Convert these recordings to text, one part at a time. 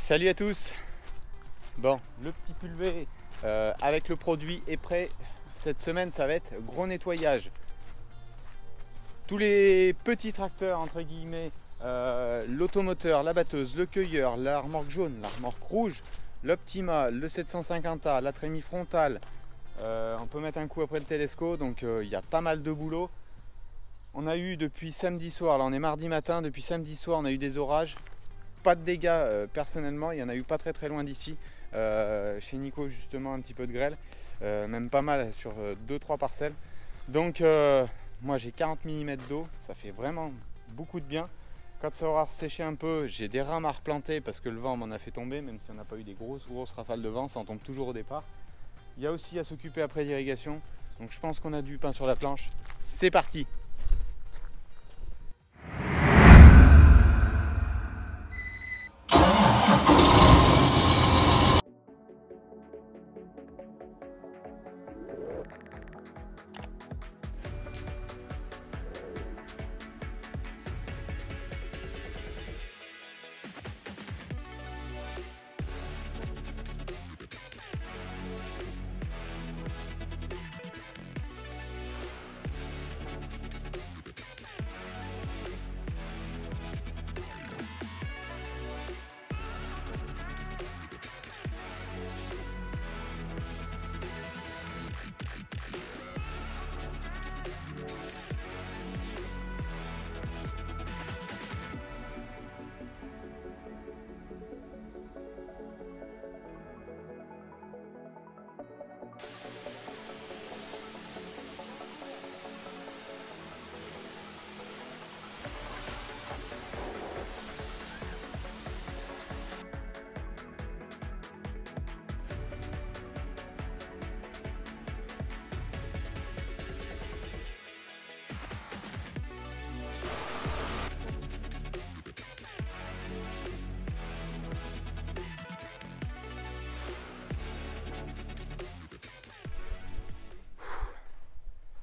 Salut à tous. Bon, le petit pulvé avec le produit est prêt. Cette semaine, ça va être gros nettoyage. Tous les petits tracteurs, entre guillemets, l'automoteur, la batteuse, le cueilleur, la remorque jaune, la remorque rouge, l'Optima, le 750A, la trémie frontale. On peut mettre un coup après le Telesco, donc il y a pas mal de boulot. On a eu depuis samedi soir, là on est mardi matin, depuis samedi soir on a eu des orages. Pas de dégâts personnellement, il y en a eu pas très loin d'ici. Chez Nico justement un petit peu de grêle, même pas mal sur 2-3 parcelles. Donc moi j'ai 40 mm d'eau, ça fait vraiment beaucoup de bien. Quand ça aura séché un peu, j'ai des rames à replanter parce que le vent m'en a fait tomber, même si on n'a pas eu des grosses rafales de vent, ça en tombe toujours au départ. Il y a aussi à s'occuper après l'irrigation, donc je pense qu'on a du pain sur la planche. C'est parti!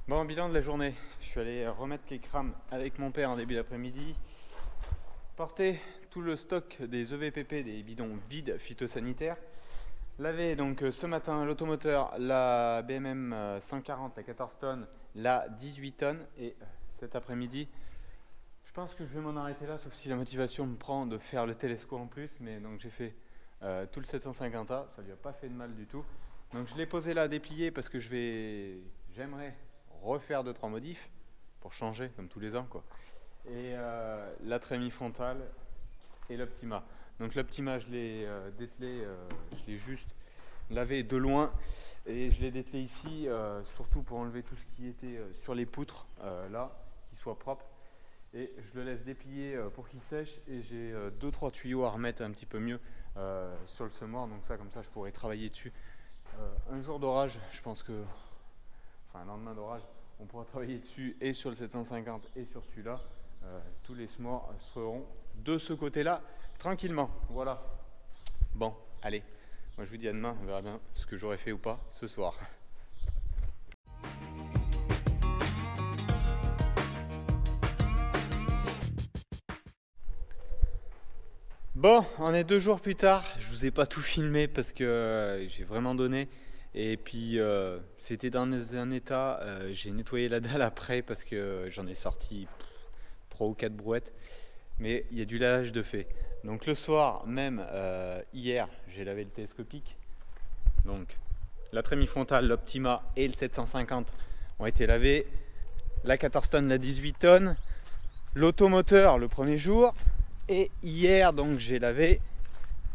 Bon, bilan de la journée, je suis allé remettre les crames avec mon père en début d'après-midi, porter tout le stock des EVPP, des bidons vides phytosanitaires, laver donc ce matin l'automoteur, la BMM 140, la 14 tonnes, la 18 tonnes, et cet après-midi, je pense que je vais m'en arrêter là, sauf si la motivation me prend de faire le Telesco en plus, mais donc j'ai fait tout le 750A, ça lui a pas fait de mal du tout. Donc je l'ai posé là, déplié, parce que j'aimerais refaire 2-3 modifs pour changer comme tous les ans quoi. Et la trémie frontale et l'Optima. Donc l'Optima je l'ai dételé, je l'ai juste lavé de loin et je l'ai dételé ici surtout pour enlever tout ce qui était sur les poutres là, qu'il soit propre, et je le laisse déplier pour qu'il sèche, et j'ai 2-3 tuyaux à remettre un petit peu mieux sur le semoir, donc ça comme ça je pourrais travailler dessus. Un jour d'orage, je pense que un lendemain d'orage, on pourra travailler dessus et sur le 750 et sur celui-là. Tous les semoirs seront de ce côté-là tranquillement. Voilà. Bon, allez. Moi je vous dis à demain, on verra bien ce que j'aurai fait ou pas ce soir. Bon, on est 2 jours plus tard. Je vous ai pas tout filmé parce que j'ai vraiment donné. Et puis c'était dans un état, j'ai nettoyé la dalle après parce que j'en ai sorti 3 ou 4 brouettes, mais il y a du lavage de fait. Donc le soir même, hier, j'ai lavé le télescopique. Donc la trémie frontale, l'Optima et le 750 ont été lavés. La 14 tonnes, la 18 tonnes, l'automoteur le premier jour, et hier donc j'ai lavé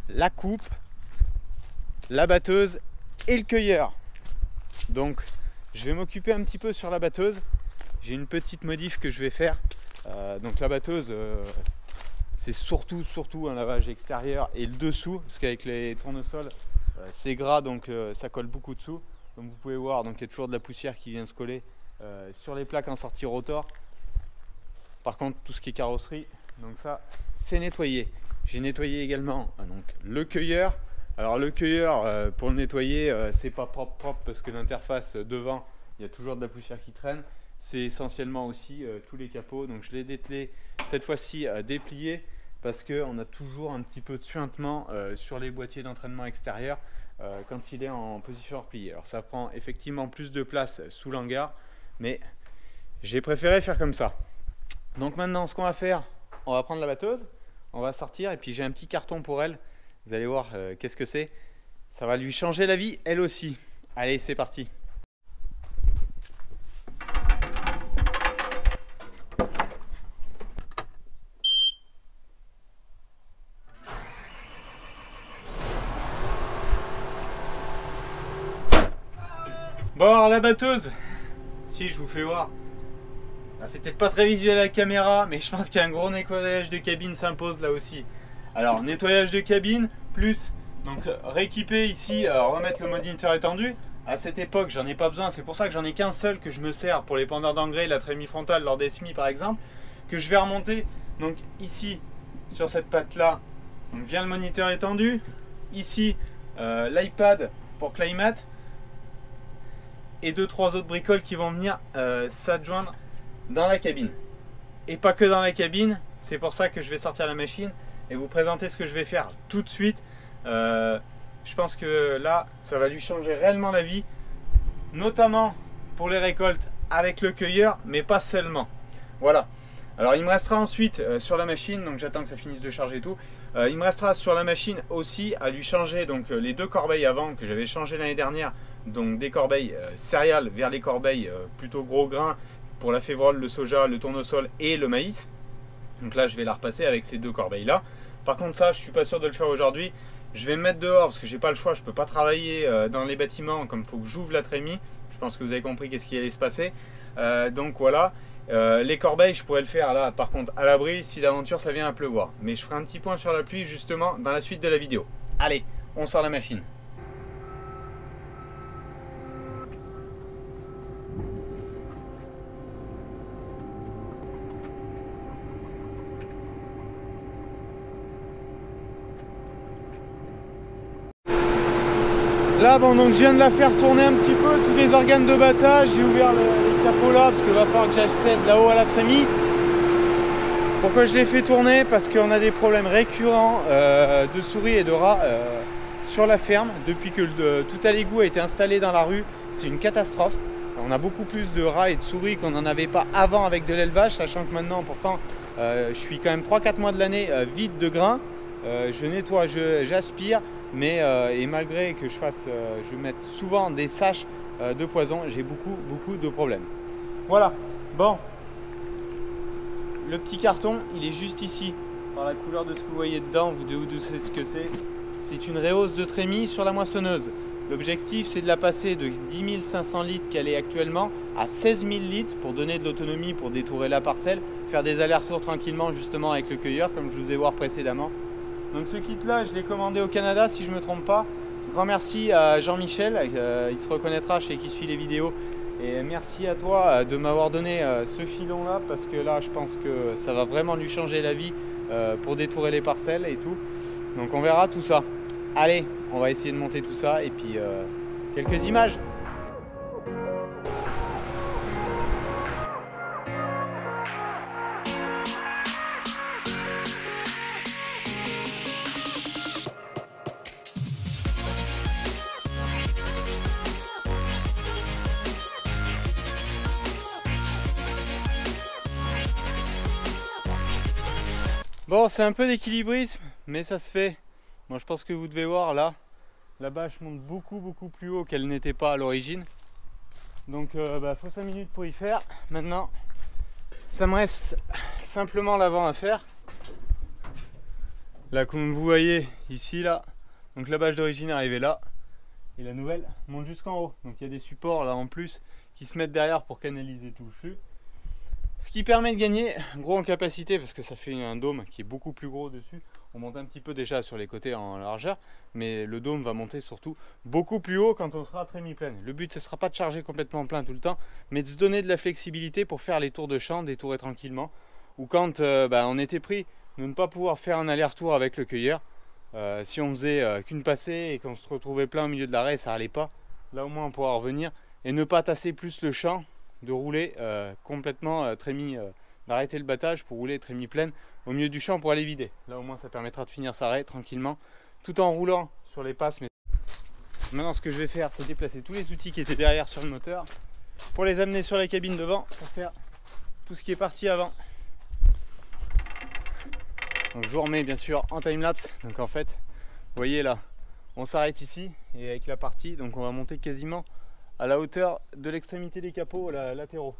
la coupe, la batteuse et le cueilleur. Donc je vais m'occuper un petit peu sur la batteuse. J'ai une petite modif que je vais faire. Donc la batteuse, c'est surtout un lavage extérieur et le dessous, parce qu'avec les tournesols c'est gras, donc ça colle beaucoup dessous. Comme vous pouvez voir, donc il y a toujours de la poussière qui vient se coller sur les plaques en sortie rotor. Par contre tout ce qui est carrosserie, donc ça c'est nettoyé. J'ai nettoyé également donc le cueilleur. Alors le cueilleur, pour le nettoyer, c'est pas propre parce que l'interface devant, il y a toujours de la poussière qui traîne. C'est essentiellement aussi tous les capots. Donc je l'ai dételé cette fois-ci déplié parce qu'on a toujours un petit peu de suintement sur les boîtiers d'entraînement extérieurs quand il est en position repliée. Alors ça prend effectivement plus de place sous l'hangar, mais j'ai préféré faire comme ça. Donc maintenant, ce qu'on va faire, on va prendre la batteuse, on va sortir, et puis j'ai un petit carton pour elle. Vous allez voir qu'est-ce que c'est. Ça va lui changer la vie, elle aussi. Allez, c'est parti. Bon, alors la batteuse, si je vous fais voir, c'est peut-être pas très visuel à la caméra, mais je pense qu'un gros nettoyage de cabine s'impose là aussi. Alors nettoyage de cabine, plus donc rééquiper ici, remettre le moniteur étendu. À cette époque, j'en ai pas besoin, c'est pour ça que j'en ai qu'un seul que je me sers pour les pendeurs d'engrais, la trémie frontale lors des semis par exemple, que je vais remonter. Donc ici, sur cette patte là, vient le moniteur étendu. Ici, l'iPad pour Climate. Et 2-3 autres bricoles qui vont venir s'adjoindre dans la cabine. Et pas que dans la cabine, c'est pour ça que je vais sortir la machine et vous présenter ce que je vais faire tout de suite. Je pense que là, ça va lui changer réellement la vie, notamment pour les récoltes avec le cueilleur, mais pas seulement. Voilà. Alors il me restera ensuite sur la machine, donc j'attends que ça finisse de charger tout. Il me restera sur la machine aussi à lui changer donc les 2 corbeilles avant que j'avais changé l'année dernière, donc des corbeilles céréales vers les corbeilles plutôt gros grains pour la févrole, le soja, le tournesol et le maïs. Donc là je vais la repasser avec ces 2 corbeilles là. Par contre ça je suis pas sûr de le faire aujourd'hui. Je vais me mettre dehors parce que j'ai pas le choix, je peux pas travailler dans les bâtiments comme il faut que j'ouvre la trémie. Je pense que vous avez compris qu'est-ce qui allait se passer. Donc voilà. Les corbeilles je pourrais le faire là par contre à l'abri si d'aventure ça vient à pleuvoir, mais je ferai un petit point sur la pluie justement dans la suite de la vidéo. Allez, on sort la machine. Là bon, donc je viens de la faire tourner un petit peu, tous les organes de battage, j'ai ouvert les capots là parce qu'il va falloir que j'accède là-haut à la trémie. Pourquoi je l'ai fait tourner? Parce qu'on a des problèmes récurrents de souris et de rats sur la ferme. Depuis que tout à l'égout a été installé dans la rue, c'est une catastrophe. On a beaucoup plus de rats et de souris qu'on n'en avait pas avant avec de l'élevage, sachant que maintenant pourtant je suis quand même 3-4 mois de l'année vide de grains. Je nettoie, j'aspire, mais et malgré que je mette souvent des saches de poison, j'ai beaucoup de problèmes. Voilà, bon, le petit carton, il est juste ici. Par la couleur de ce que vous voyez dedans, vous savez ce que c'est. C'est une réhausse de trémie sur la moissonneuse. L'objectif, c'est de la passer de 10 500 litres qu'elle est actuellement à 16 000 litres pour donner de l'autonomie, pour détourer la parcelle, faire des allers-retours tranquillement justement avec le cueilleur, comme je vous ai vu précédemment. Donc ce kit là je l'ai commandé au Canada si je ne me trompe pas. Grand merci à Jean-Michel, il se reconnaîtra chez qui suit les vidéos. Et merci à toi de m'avoir donné ce filon là, parce que là je pense que ça va vraiment lui changer la vie pour détourer les parcelles et tout. Donc on verra tout ça. Allez, on va essayer de monter tout ça et puis quelques images. Bon, c'est un peu d'équilibrisme, mais ça se fait. Moi, je pense que vous devez voir là, la bâche monte beaucoup plus haut qu'elle n'était pas à l'origine. Donc, faut 5 minutes pour y faire. Maintenant, ça me reste simplement l'avant à faire. Là, comme vous voyez ici, là, donc la bâche d'origine est arrivée là, et la nouvelle monte jusqu'en haut. Donc, il y a des supports là en plus qui se mettent derrière pour canaliser tout le flux. Ce qui permet de gagner gros en capacité parce que ça fait un dôme qui est beaucoup plus gros dessus. On monte un petit peu déjà sur les côtés en largeur, mais le dôme va monter surtout beaucoup plus haut quand on sera à trémie pleine. Le but ce ne sera pas de charger complètement plein tout le temps, mais de se donner de la flexibilité pour faire les tours de champ, détourer tranquillement. Ou quand on était pris de ne pas pouvoir faire un aller-retour avec le cueilleur, si on faisait qu'une passée et qu'on se retrouvait plein au milieu de l'arrêt, ça allait pas. Là au moins on pourra revenir et ne pas tasser plus le champ, de rouler complètement trémie d'arrêter le battage pour rouler trémie pleine au milieu du champ pour aller vider. Là au moins ça permettra de finir sa raie tranquillement tout en roulant sur les passes. Mais maintenant ce que je vais faire, c'est déplacer tous les outils qui étaient derrière sur le moteur pour les amener sur la cabine devant pour faire tout ce qui est parti avant. Donc je vous remets bien sûr en timelapse. Donc en fait, vous voyez là, on s'arrête ici et avec la partie, donc on va monter quasiment à la hauteur de l'extrémité des capots latéraux.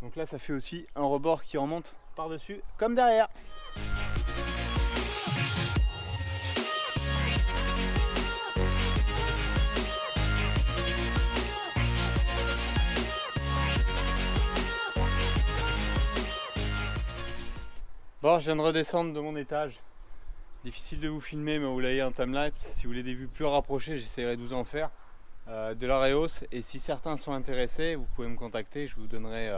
Donc là ça fait aussi un rebord qui remonte par-dessus comme derrière. Bon, je viens de redescendre de mon étage. Difficile de vous filmer, mais vous l'avez en timelapse. Si vous voulez des vues plus rapprochées, j'essaierai de vous en faire. De la Reos, et si certains sont intéressés, vous pouvez me contacter, je vous donnerai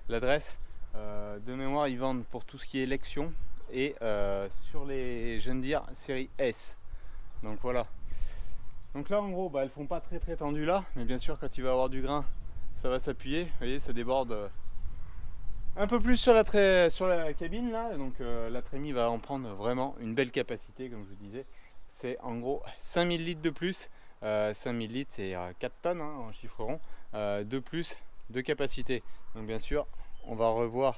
l'adresse. De mémoire, ils vendent pour tout ce qui est Lexion et sur les John Deere série S. Donc voilà. Donc là en gros, elles font pas très tendues là, mais bien sûr quand il va y avoir du grain, ça va s'appuyer. Vous voyez, ça déborde un peu plus sur la cabine là, donc la trémie va en prendre vraiment une belle capacité comme je vous disais. C'est en gros 5000 litres de plus. 5000 litres c'est 4 tonnes hein, en chiffre rond de plus de capacité. Donc bien sûr on va revoir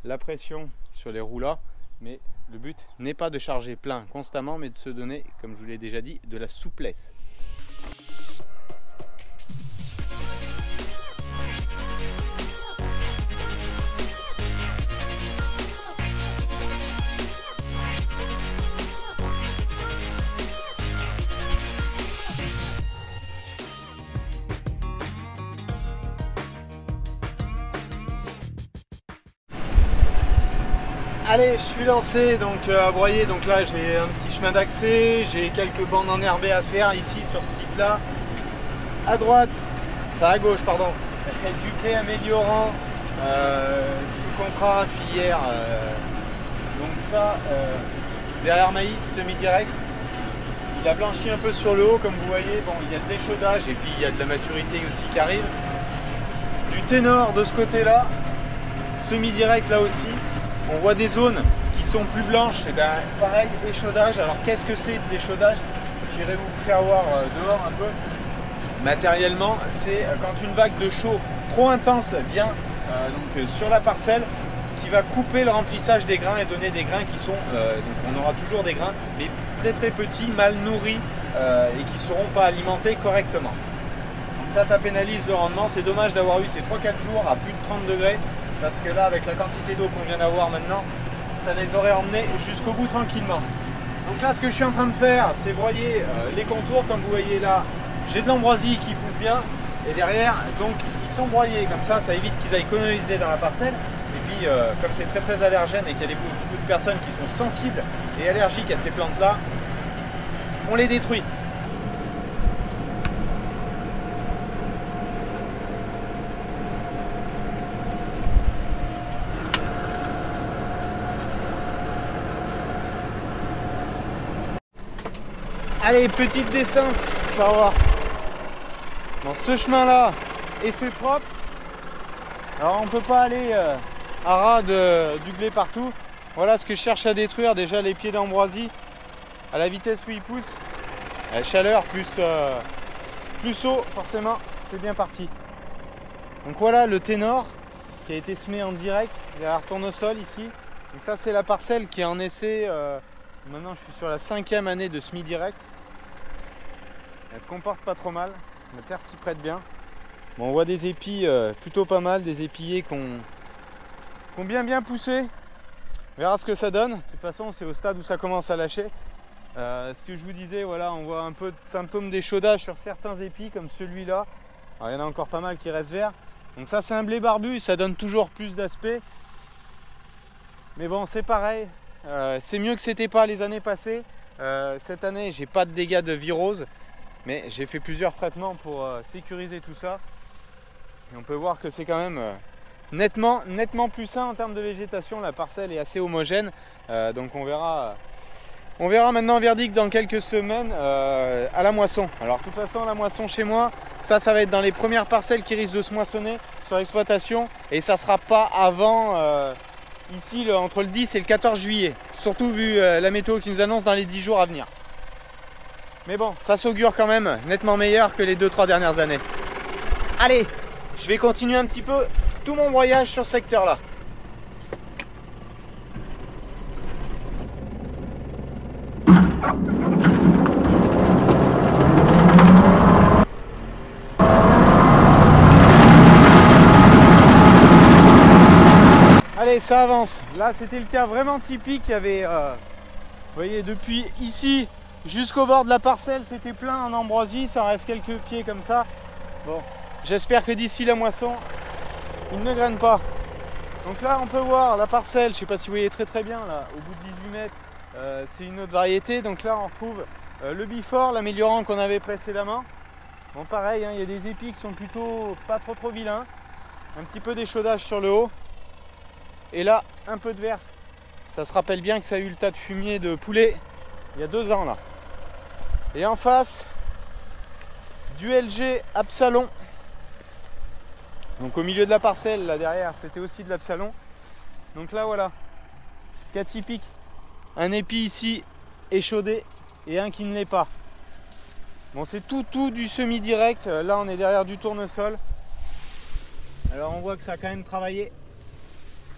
la pression sur les roues là, mais le but n'est pas de charger plein constamment, mais de se donner, comme je vous l'ai déjà dit, de la souplesse. Allez, je suis lancé donc à broyer. Donc là j'ai un petit chemin d'accès, j'ai quelques bandes enherbées à faire ici sur ce site là. À droite, enfin à gauche pardon, du pré améliorant sous contrat filière. Donc ça, derrière maïs semi-direct. Il a blanchi un peu sur le haut comme vous voyez. Bon, il y a de l'échaudage et puis il y a de la maturité aussi qui arrive. Du ténor de ce côté là, semi-direct là aussi. On voit des zones qui sont plus blanches, et bien pareil, échaudage. Alors qu'est-ce que c'est de l'échaudage? J'irai vous faire voir dehors un peu. Matériellement, c'est quand une vague de chaud trop intense vient donc, sur la parcelle, qui va couper le remplissage des grains et donner des grains qui sont, donc on aura toujours des grains, mais très petits, mal nourris et qui ne seront pas alimentés correctement. Donc ça pénalise le rendement. C'est dommage d'avoir eu ces 3-4 jours à plus de 30 degrés. Parce que là, avec la quantité d'eau qu'on vient d'avoir maintenant, ça les aurait emmenés jusqu'au bout tranquillement. Donc là, ce que je suis en train de faire, c'est broyer les contours. Comme vous voyez là, j'ai de l'ambroisie qui pousse bien. Et derrière, donc, ils sont broyés. Comme ça, ça évite qu'ils aillent coloniser dans la parcelle. Et puis, comme c'est très allergène et qu'il y a beaucoup de personnes qui sont sensibles et allergiques à ces plantes-là, on les détruit. Allez, petite descente, on va voir. Dans ce chemin là est fait propre. Alors on peut pas aller à ras du blé partout. Voilà ce que je cherche à détruire, déjà les pieds d'ambroisie. À la vitesse où il pousse, la chaleur plus eau, forcément c'est bien parti. Donc voilà le ténor qui a été semé en direct derrière tournesol ici. Donc ça c'est la parcelle qui est en essai. Maintenant je suis sur la 5e année de semi-direct. Elle se comporte pas trop mal, la terre s'y prête bien. Bon, on voit des épis plutôt pas mal, des épillés qui ont bien poussé. On verra ce que ça donne. De toute façon c'est au stade où ça commence à lâcher. Ce que je vous disais, voilà, on voit un peu de symptômes d'échaudage sur certains épis comme celui-là. Alors il y en a encore pas mal qui restent verts. Donc ça c'est un blé barbu, ça donne toujours plus d'aspect. Mais bon c'est pareil, c'est mieux que c'était pas les années passées. Cette année j'ai pas de dégâts de virose, mais j'ai fait plusieurs traitements pour sécuriser tout ça. Et on peut voir que c'est quand même nettement plus sain en termes de végétation. La parcelle est assez homogène, donc on verra maintenant verdict dans quelques semaines à la moisson. Alors de toute façon la moisson chez moi, ça va être dans les premières parcelles qui risquent de se moissonner. sur l'exploitation et ça sera pas avant ici entre le 10 et le 14 juillet. Surtout vu la météo qui nous annonce dans les 10 jours à venir. Mais bon, ça s'augure quand même nettement meilleur que les 2-3 dernières années. Allez, je vais continuer un petit peu tout mon voyage sur ce secteur-là. Allez, ça avance. Là, c'était le cas vraiment typique. Il y avait, vous voyez, depuis ici jusqu'au bord de la parcelle, c'était plein en ambroisie. Ça reste quelques pieds comme ça. Bon, j'espère que d'ici la moisson, il ne graine pas. Donc là, on peut voir la parcelle. Je ne sais pas si vous voyez très bien là, au bout de 18 mètres. C'est une autre variété. Donc là, on retrouve le Bifort, l'améliorant qu'on avait précédemment. Bon, pareil, hein, il y a des épis qui sont plutôt pas trop vilains. Un petit peu d'échaudage sur le haut. Et là, un peu de verse. Ça se rappelle bien que ça a eu le tas de fumier de poulet il y a 2 ans là. Et en face, du LG Absalon. Donc au milieu de la parcelle, là derrière, c'était aussi de l'Absalon. Donc là, voilà. Cas typique. Un épi ici échaudé et un qui ne l'est pas. Bon, c'est tout du semi-direct. Là, on est derrière du tournesol. Alors on voit que ça a quand même travaillé.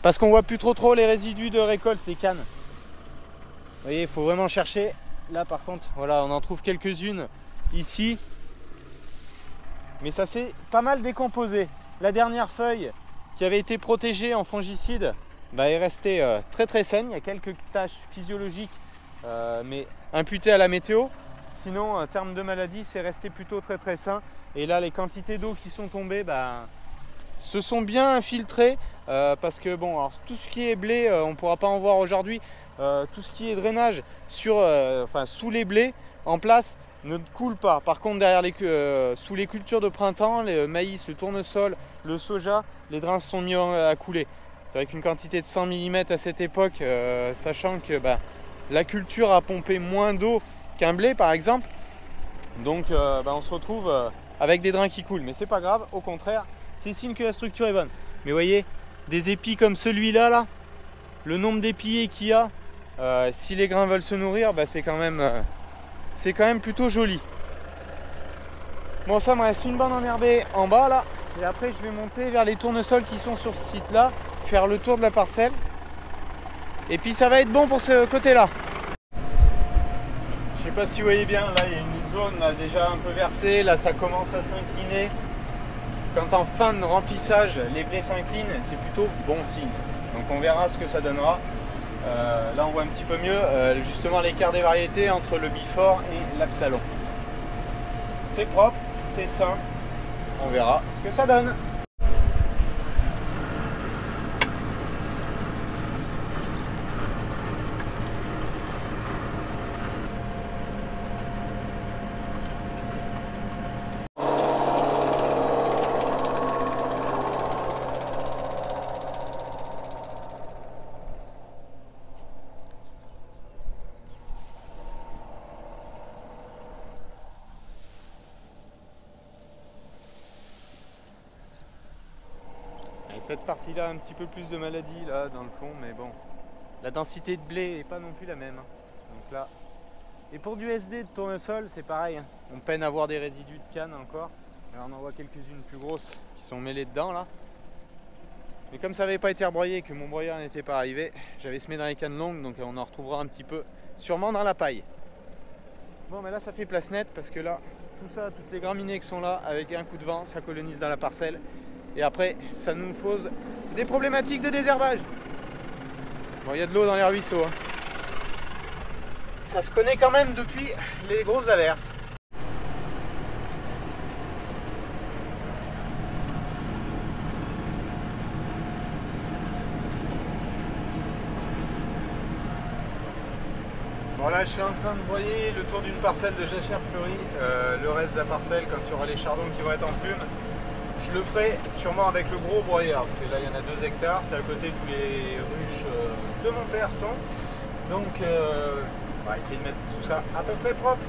Parce qu'on voit plus trop les résidus de récolte, les cannes. Vous voyez, il faut vraiment chercher. Là par contre, voilà, on en trouve quelques-unes ici. Mais ça s'est pas mal décomposé. La dernière feuille qui avait été protégée en fongicide est restée très saine. Il y a quelques taches physiologiques, mais imputées à la météo. Sinon, en termes de maladie, c'est resté plutôt très sain. Et là, les quantités d'eau qui sont tombées, se sont bien infiltrés parce que bon, alors, tout ce qui est blé, on ne pourra pas en voir aujourd'hui. Tout ce qui est drainage sous les blés en place ne coule pas. Par contre, derrière sous les cultures de printemps, le maïs, le tournesol, le soja, les drains se sont mis à couler. C'est vrai qu'une quantité de 100 mm à cette époque, sachant que la culture a pompé moins d'eau qu'un blé par exemple, donc on se retrouve avec des drains qui coulent. Mais c'est pas grave, au contraire, c'est signe que la structure est bonne. Mais vous voyez, des épis comme celui-là, le nombre d'épillés qu'il y a, si les grains veulent se nourrir, c'est quand même plutôt joli. Bon, ça me reste une bande enherbée en bas là, et après je vais monter vers les tournesols qui sont sur ce site là, faire le tour de la parcelle, et puis ça va être bon pour ce côté là. Je sais pas si vous voyez bien, là il y a une zone là, déjà un peu versée, là ça commence à s'incliner. Quand en fin de remplissage les blés s'inclinent, c'est plutôt bon signe. Donc on verra ce que ça donnera. Là on voit un petit peu mieux justement l'écart des variétés entre le Bifort et l'Absalon. C'est propre, c'est sain. On verra ce que ça donne. Cette partie-là, un petit peu plus de maladies là dans le fond, mais bon, la densité de blé n'est pas non plus la même. Donc là, et pour du SD de tournesol, c'est pareil. On peine à voir des résidus de canne encore. Alors on en voit quelques-unes plus grosses qui sont mêlées dedans là. Mais comme ça n'avait pas été rebroyé, que mon broyeur n'était pas arrivé, j'avais semé dans les cannes longues, donc on en retrouvera un petit peu, sûrement dans la paille. Bon, mais là ça fait place nette parce que là, tout ça, toutes les graminées qui sont là, avec un coup de vent, ça colonise dans la parcelle. Et après, ça nous pose des problématiques de désherbage. Bon, il y a de l'eau dans les ruisseaux. Ça se connaît quand même depuis les grosses averses. Bon là, je suis en train de broyer le tour d'une parcelle de jachère fleurie. Le reste de la parcelle, quand il y aura les chardons qui vont être en plume, je le ferai sûrement avec le gros broyeur, parce que là il y en a 2 hectares, c'est à côté d'où les ruches de mon père sont. Donc on va essayer de mettre tout ça à peu près propre.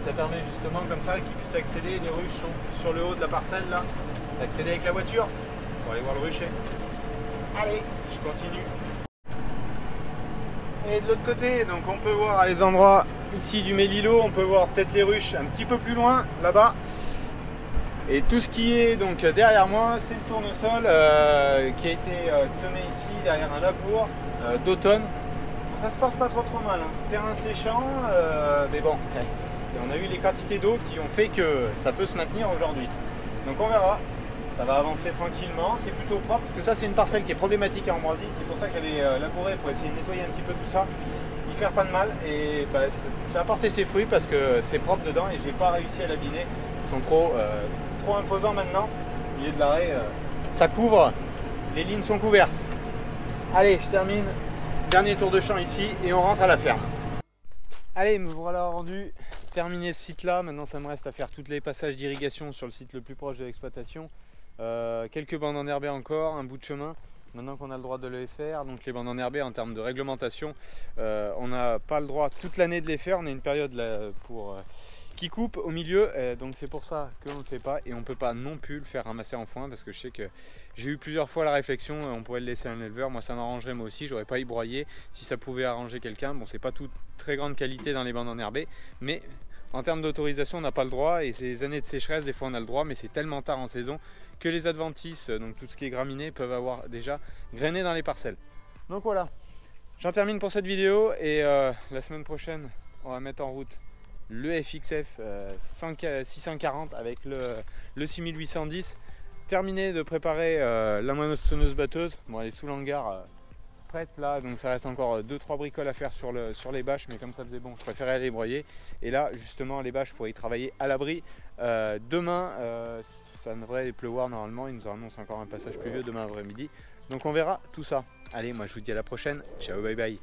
Ça permet justement comme ça qu'ils puissent accéder, les ruches sont sur le haut de la parcelle là, d'accéder avec la voiture. pour aller voir le rucher. Allez, je continue. Et de l'autre côté, donc on peut voir à les endroits ici du Mélilo, on peut voir peut-être les ruches un petit peu plus loin, là-bas. Et tout ce qui est donc derrière moi, c'est le tournesol qui a été semé ici derrière un labour d'automne. Ça se porte pas trop mal, hein. Terrain séchant, mais bon, on a eu les quantités d'eau qui ont fait que ça peut se maintenir aujourd'hui. Donc on verra, ça va avancer tranquillement, c'est plutôt propre parce que ça c'est une parcelle qui est problématique à Ambroisie, c'est pour ça que j'allais labourer pour essayer de nettoyer un petit peu tout ça, y faire pas de mal et bah, ça a porté ses fruits parce que c'est propre dedans et j'ai pas réussi à l'abîmer. Ils sont trop imposants maintenant, au milieu de l'arrêt, ça couvre, les lignes sont couvertes. Allez, je termine, dernier tour de champ ici et on rentre à la ferme. Allez, me voilà rendu, terminé ce site là, maintenant ça me reste à faire tous les passages d'irrigation sur le site le plus proche de l'exploitation. Quelques bandes enherbées encore, un bout de chemin, maintenant qu'on a le droit de les faire. Donc les bandes enherbées en termes de réglementation, on n'a pas le droit toute l'année de les faire, on a une période là qui coupe au milieu, donc c'est pour ça qu'on ne le fait pas et on ne peut pas non plus le faire ramasser en foin parce que je sais que j'ai eu plusieurs fois la réflexion, on pourrait le laisser à un éleveur, moi ça m'arrangerait moi aussi, j'aurais pas y broyer si ça pouvait arranger quelqu'un. Bon, c'est pas toute très grande qualité dans les bandes enherbées, mais en termes d'autorisation on n'a pas le droit et ces années de sécheresse des fois on a le droit, mais c'est tellement tard en saison que les adventices, donc tout ce qui est graminé, peuvent avoir déjà grainé dans les parcelles. Donc voilà, j'en termine pour cette vidéo et la semaine prochaine on va mettre en route le FXF 640 avec le 6810. Terminé de préparer la moissonneuse batteuse. Bon, elle est sous l'hangar prête là, donc ça reste encore 2-3 bricoles à faire sur les bâches, mais comme ça faisait bon, je préférais aller broyer. Et là justement les bâches pour y travailler à l'abri. Demain ça devrait pleuvoir normalement, il nous annonce encore un passage pluvieux demain après-midi, donc on verra tout ça. Allez, moi je vous dis à la prochaine, ciao, bye bye.